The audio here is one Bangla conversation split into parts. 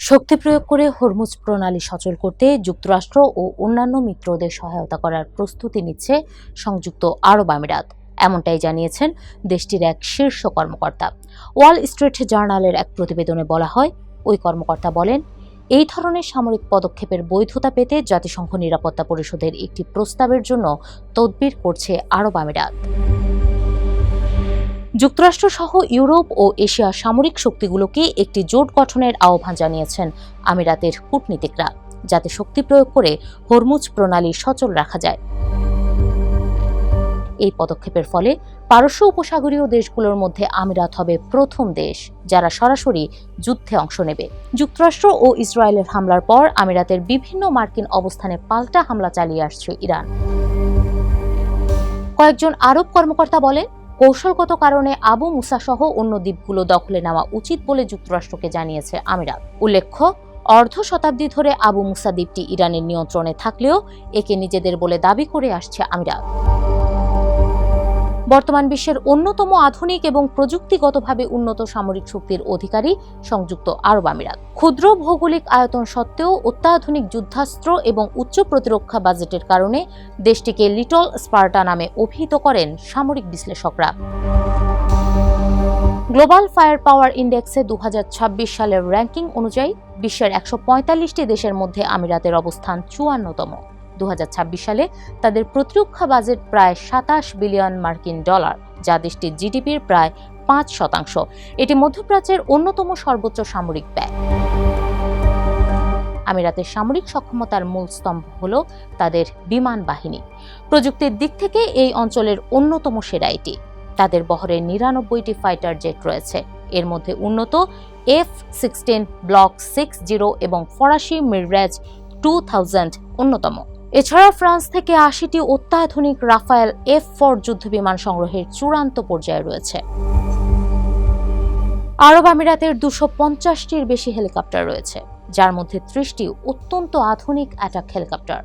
শক্তি প্রয়োগ করে হরমুজ প্রণালী সচল করতে যুক্তরাষ্ট্র ও অন্যান্য মিত্রদের সহায়তা করার প্রস্তুতি নিচ্ছে সংযুক্ত আরব আমিরাত। এমনটাই জানিয়েছেন দেশটির এক শীর্ষ কর্মকর্তা। ওয়াল স্ট্রিট জার্নালের এক প্রতিবেদনে বলা হয়, ওই কর্মকর্তা বলেন, এই ধরনের সামরিক পদক্ষেপের বৈধতা পেতে জাতিসংঘ নিরাপত্তা পরিষদের একটি প্রস্তাবের জন্য তদবির করছে আরব আমিরাত। যুক্তরাষ্ট্র সহ ইউরোপ ও এশিয়ার সামরিক শক্তিগুলোকে একটি জোট গঠনের আহ্বান জানিয়েছেন আমিরাতের কূটনীতিকরা, যাতে শক্তি প্রয়োগ করে হরমুজ প্রণালী সচল রাখা যায়। এই পদক্ষেপের ফলে পারস্য উপসাগরীয় দেশগুলোর মধ্যে আমিরাত হবে প্রথম দেশ যারা সরাসরি যুদ্ধে অংশ নেবে। যুক্তরাষ্ট্র ও ইসরায়েলের হামলার পর আমিরাতের বিভিন্ন মার্কিন অবস্থানে পাল্টা হামলা চালিয়ে আসছে ইরান। কয়েকজন আরব কর্মকর্তা বলেন, কৌশলগত কারণে আবু মুসা সহ অন্য দ্বীপগুলো দখলে নেওয়া উচিত বলে যুক্তরাষ্ট্রকে জানিয়েছে আমিরাত। উল্লেখ্য, অর্ধ শতাব্দী ধরে আবু মুসা দ্বীপটি ইরানের নিয়ন্ত্রণে থাকলেও একে নিজেদের বলে দাবি করে আসছে আমিরাত। বর্তমান বিশ্বের অন্যতম আধুনিক এবং প্রযুক্তিগতভাবে উন্নত সামরিক শক্তির অধিকারী সংযুক্ত আরব আমিরাত। ক্ষুদ্র ভৌগোলিক আয়তন সত্ত্বেও অত্যাধুনিক যুদ্ধাস্ত্র এবং উচ্চ প্রতিরক্ষা বাজেটের কারণে দেশটিকে লিটল স্পার্টা নামে অভিহিত করেন সামরিক বিশ্লেষকরা। গ্লোবাল ফায়ার পাওয়ার ইন্ডেক্সে 2026 সালের র্যাঙ্কিং অনুযায়ী বিশ্বের 145টি দেশের মধ্যে আমিরাতের অবস্থান 54তম। 2026 সালে তাদের প্রতিরক্ষা বাজেট প্রায় 27 বিলিয়ন মার্কিন ডলার, যা দেশটির জিডিপির প্রায় 5%। এটি মধ্যপ্রাচ্যের অন্যতম সর্বোচ্চ সামরিক ব্যয়। আমিরাতের সামরিক সক্ষমতার মূল স্তম্ভ হল তাদের বিমান বাহিনী। প্রযুক্তির দিক থেকে এই অঞ্চলের অন্যতম সেরা এটি। তাদের বহরে 99টি ফাইটার জেট রয়েছে। এর মধ্যে উন্নত F-16 ব্লক 60 এবং ফরাসি মিরাজ 2000 অন্যতম। এছাড়া ফ্রান্স থেকে 80টি অত্যাধুনিক রাফায়েল F-4 যুদ্ধবিমান সংগ্রহের চূড়ান্ত পর্যায়ে রয়েছে। আরব আমিরাতের 250টির বেশি হেলিকপ্টার রয়েছে, যার মধ্যে 30টি অত্যন্ত আধুনিক অ্যাটাক হেলিকপ্টার।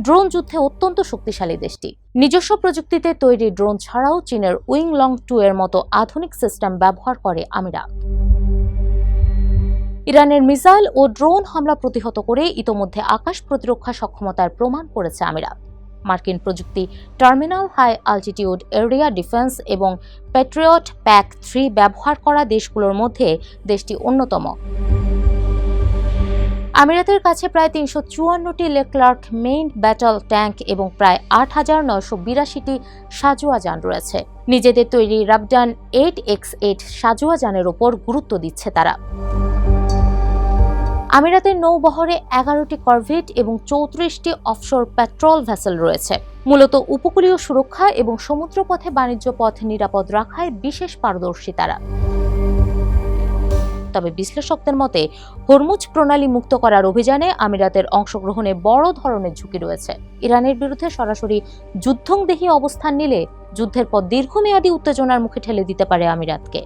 ড্রোন যুদ্ধে অত্যন্ত শক্তিশালী দেশটি। নিজস্ব প্রযুক্তিতে তৈরি ড্রোন ছাড়াও চীনের উইংলং 2 এর মতো আধুনিক সিস্টেম ব্যবহার করে আমিরাত। ইরানের মিসাইল ও ড্রোন হামলা প্রতিহত করে ইতোমধ্যে আকাশ প্রতিরক্ষা সক্ষমতার প্রমাণ করেছে আমিরাত। মার্কিন প্রযুক্তি terminal high altitude area defence এবং প্যাট্রিয়ট PAC-3 ব্যবহার করা দেশগুলোর মধ্যে দেশটি অন্যতম। আমিরাতের কাছে প্রায় 354টি লেক্লার্ক মেইন ব্যাটল ট্যাঙ্ক এবং প্রায় 8982টি সাজোয়া যান রয়েছে। নিজেদের তৈরি রাবডান 8X8 সাজোয়া যানের ওপর গুরুত্ব দিচ্ছে তারা। আমিরাতের নৌবহরে 11টি করভেট এবং 34টি অফশোর পেট্রোল ভেসেল রয়েছে। মূলত উপকূলীয় সুরক্ষা এবং সমুদ্রপথে বাণিজ্য পথ নিরাপদ রাখায় বিশেষ পারদর্শী তারা। তবে বিশ্লেষকদের মতে, হরমুজ প্রণালী মুক্ত করার অভিযানে আমিরাতের অংশগ্রহণে বড় ধরনের ঝুঁকি রয়েছে। ইরানের বিরুদ্ধে সরাসরি যুদ্ধংদেহী অবস্থান নিলে যুদ্ধের পর দীর্ঘমেয়াদী উত্তেজনার মুখে ঠেলে দিতে পারে আমিরাতকে।